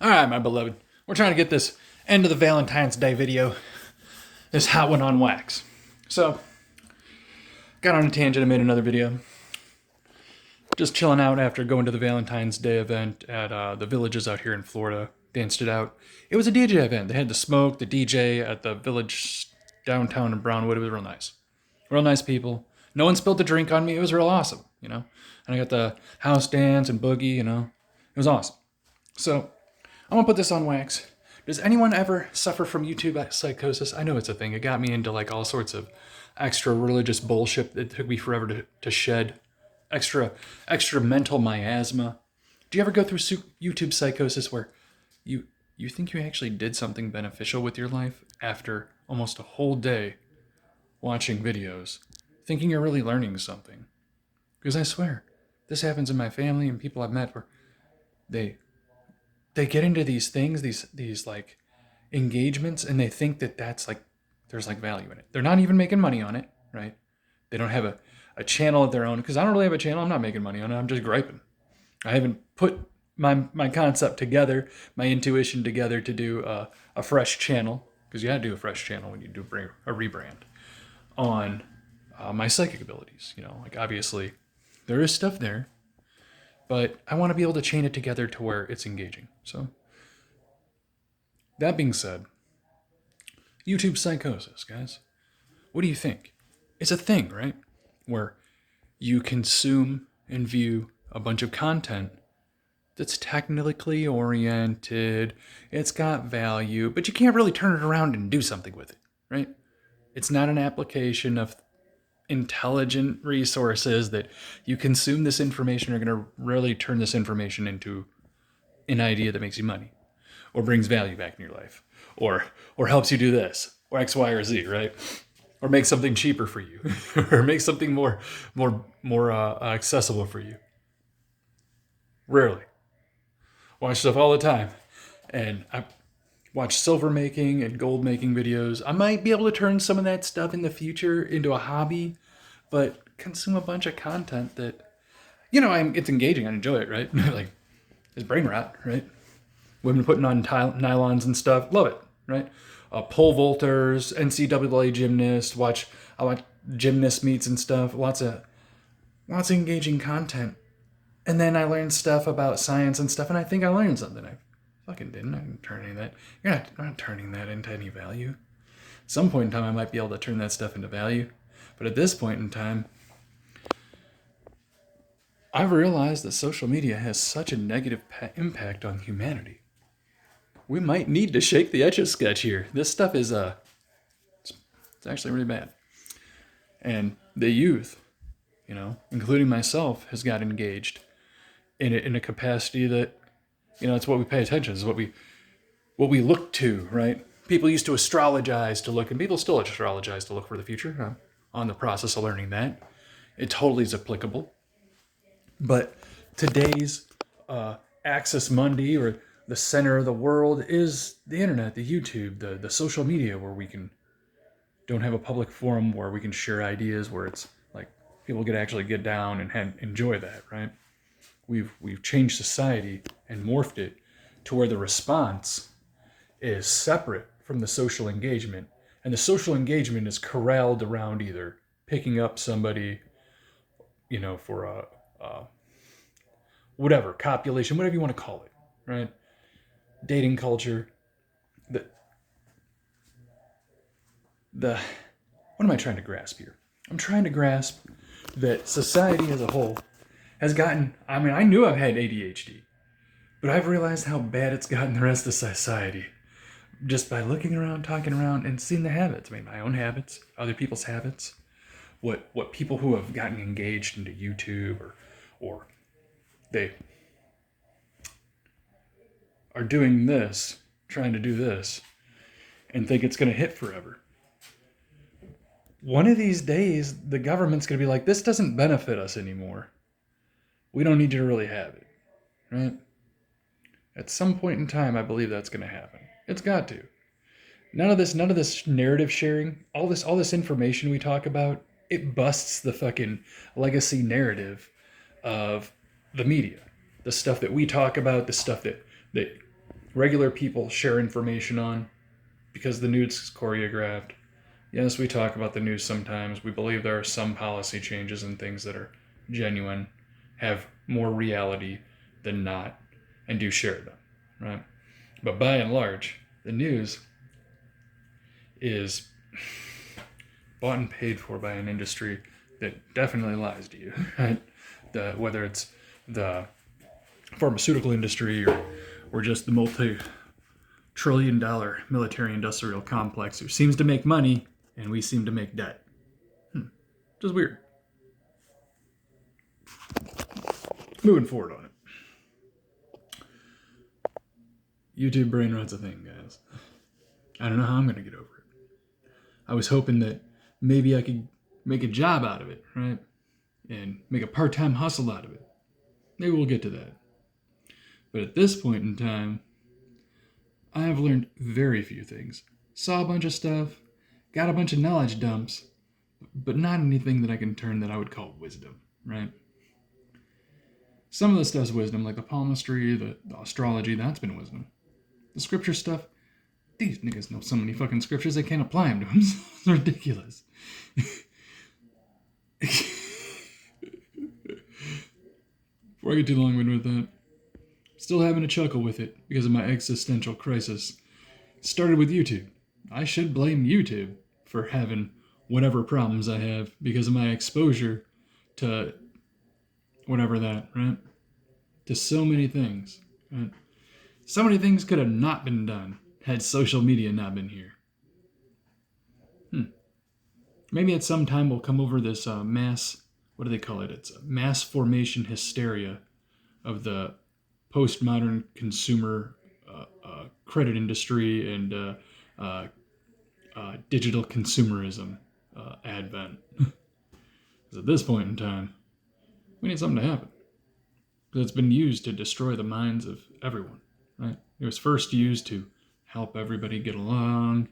All right, my beloved. We're trying to get this end of the Valentine's Day video, this hot one on wax. So, got on a tangent and made another video. Just chilling out after going to the Valentine's Day event at the villages out here in Florida. Danced it out. It was a DJ event. They had the smoke, the DJ at the village downtown in Brownwood. It was real nice. Real nice people. No one spilled the drink on me. It was real awesome, And I got the house dance and boogie, It was awesome. So, I'm gonna put this on wax. Does anyone ever suffer from YouTube psychosis? I know it's a thing. It got me into like all sorts of extra religious bullshit that took me forever to shed. Extra mental miasma. Do you ever go through YouTube psychosis where you think you actually did something beneficial with your life after almost a whole day watching videos, thinking you're really learning something? Because I swear, this happens in my family and people I've met where they get into these things, these like engagements, and they think that that's like there's like value in it. They're not even making money on it, right? They don't have a channel of their own, because I don't really have a channel. I'm not making money on it. I'm just griping. I haven't put my concept together, my intuition together to do a fresh channel, because you got to do a fresh channel when you do a rebrand on my psychic abilities. Like obviously there is stuff there, but I want to be able to chain it together to where it's engaging. So, that being said, YouTube psychosis, guys. What do you think? It's a thing, right? Where you consume and view a bunch of content that's technically oriented, it's got value, but you can't really turn it around and do something with it, right? It's not an application of intelligent resources that you consume this information are going to really turn this information into an idea that makes you money or brings value back in your life or helps you do this or X, Y, or Z, right? Or make something cheaper for you or make something more accessible for you. Rarely. Watch stuff all the time. And I watch silver making and gold making videos. I might be able to turn some of that stuff in the future into a hobby, but consume a bunch of content that, it's engaging. I enjoy it, right? Like, it's brain rot, right? Women putting on nylons and stuff. Love it, right? Pole vaulters, NCAA gymnasts. I watch gymnast meets and stuff. Lots of engaging content. And then I learned stuff about science and stuff, and I think I learned something. I fucking didn't. I didn't turn any of that. I'm not turning that into any value. At some point in time, I might be able to turn that stuff into value. But at this point in time, I've realized that social media has such a negative impact on humanity. We might need to shake the Etch-a-Sketch here. This stuff is, it's actually really bad. And the youth, including myself, has got engaged in it in a capacity that, it's what we pay attention to, is what we look to, right? People used to astrologize to look, and people still astrologize to look for the future. I'm on the process of learning that. It totally is applicable. But today's Axis Mundi, or the center of the world, is the internet, the YouTube, the social media, where we don't have a public forum where we can share ideas, where it's like people could actually get down and enjoy that, right? We've changed society and morphed it to where the response is separate from the social engagement, and the social engagement is corralled around either picking up somebody, for a whatever, copulation, whatever you want to call it, right? Dating culture. What am I trying to grasp here? I'm trying to grasp that society as a whole has gotten, I knew I've had ADHD, but I've realized how bad it's gotten the rest of society just by looking around, talking around, and seeing the habits. My own habits, other people's habits, what people who have gotten engaged into YouTube or they are doing this, trying to do this, and think it's going to hit forever. One of these days, the government's going to be like, this doesn't benefit us anymore. We don't need you to really have it, right? At some point in time, I believe that's going to happen. It's got to. None of this narrative sharing, all this information we talk about, it busts the fucking legacy narrative of the media. The stuff that we talk about, the stuff that regular people share information on because the news is choreographed. Yes, we talk about the news sometimes. We believe there are some policy changes and things that are genuine, have more reality than not, and do share them, right? But by and large, the news is bought and paid for by an industry that definitely lies to you, right? Whether it's the pharmaceutical industry or just the multi-trillion-dollar military-industrial complex who seems to make money and we seem to make debt. Just weird. Moving forward on it. YouTube brain rot's a thing, guys. I don't know how I'm going to get over it. I was hoping that maybe I could make a job out of it, right? And make a part-time hustle out of it. Maybe we'll get to that. But at this point in time, I have learned very few things. Saw a bunch of stuff, got a bunch of knowledge dumps, but not anything that I can turn that I would call wisdom, right? Some of the stuff's wisdom, like the palmistry, the astrology, that's been wisdom. The scripture stuff, these niggas know so many fucking scriptures they can't apply them to them. It's ridiculous. Before I get too long-winded with that, still having a chuckle with it because of my existential crisis. Started with YouTube. I should blame YouTube for having whatever problems I have because of my exposure to whatever that, right? To so many things, right? So many things could have not been done had social media not been here. Maybe at some time we'll come over this mass, what do they call it? It's mass formation hysteria of the postmodern consumer credit industry and digital consumerism advent. Because at this point in time, we need something to happen. Because it's been used to destroy the minds of everyone, right? It was first used to help everybody get along,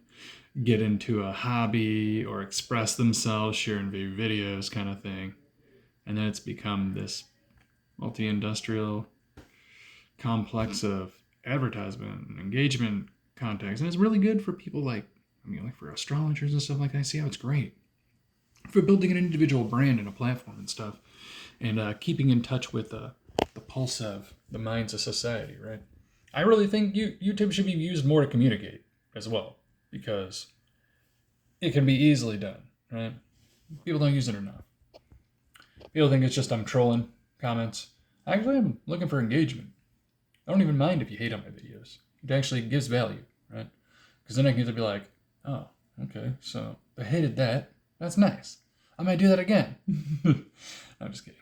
get into a hobby, or express themselves, sharing videos kind of thing. And then it's become this multi-industrial complex of advertisement and engagement context. And it's really good for people like for astrologers and stuff like that. I see how it's great for building an individual brand and a platform and stuff, and keeping in touch with the pulse of the minds of society, right? I really think YouTube should be used more to communicate as well, because it can be easily done, right? People don't use it enough. People think it's just I'm trolling comments. Actually, I'm looking for engagement. I don't even mind if you hate on my videos. It actually gives value, right? Because then I can either be like, oh, okay, so I hated that. That's nice. I might do that again. I'm just kidding.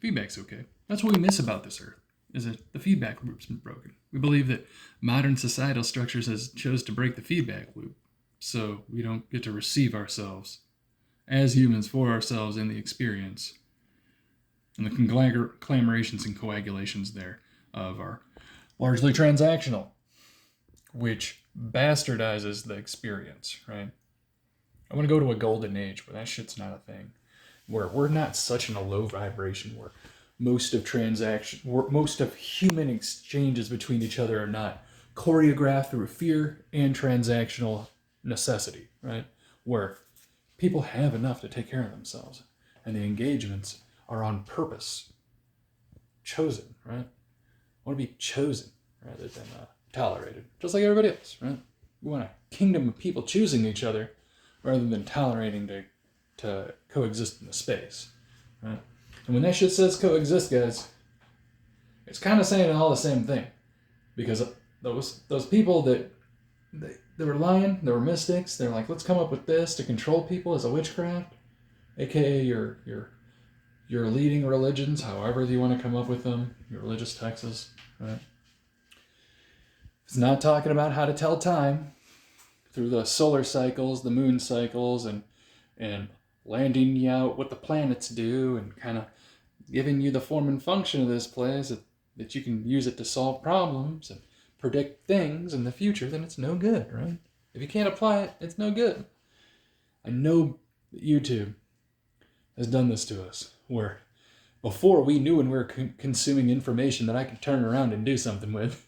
Feedback's okay. That's what we miss about this earth, is that the feedback loop's been broken. We believe that modern societal structures has chose to break the feedback loop, so we don't get to receive ourselves as humans for ourselves in the experience. And the conglomerations and coagulations there of are largely transactional, which bastardizes the experience, right? I want to go to a golden age where that shit's not a thing, where we're not such in a low vibration, where most of human exchanges between each other are not choreographed through fear and transactional necessity, right? Where people have enough to take care of themselves, and the engagements are on purpose, chosen, right? I want to be chosen rather than tolerated, just like everybody else, right? We want a kingdom of people choosing each other rather than tolerating to coexist in the space, right? And when that shit says coexist, guys, it's kind of saying all the same thing, because those people that they were lying, they were mystics. They're like, let's come up with this to control people as a witchcraft, aka your leading religions, however you want to come up with them, your religious texts, right? It's not talking about how to tell time through the solar cycles, the moon cycles, and landing you out what the planets do, and kind of giving you the form and function of this place that you can use it to solve problems and predict things in the future. Then it's no good, right? If you can't apply it, it's no good. I know that YouTube has done this to us, where Before, we knew when we were consuming information that I could turn around and do something with.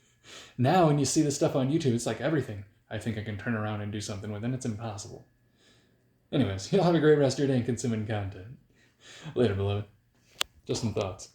Now, when you see this stuff on YouTube, it's like everything I think I can turn around and do something with, and it's impossible. Anyways, you'll have a great rest of your day in consuming content. Later, beloved. Just some thoughts.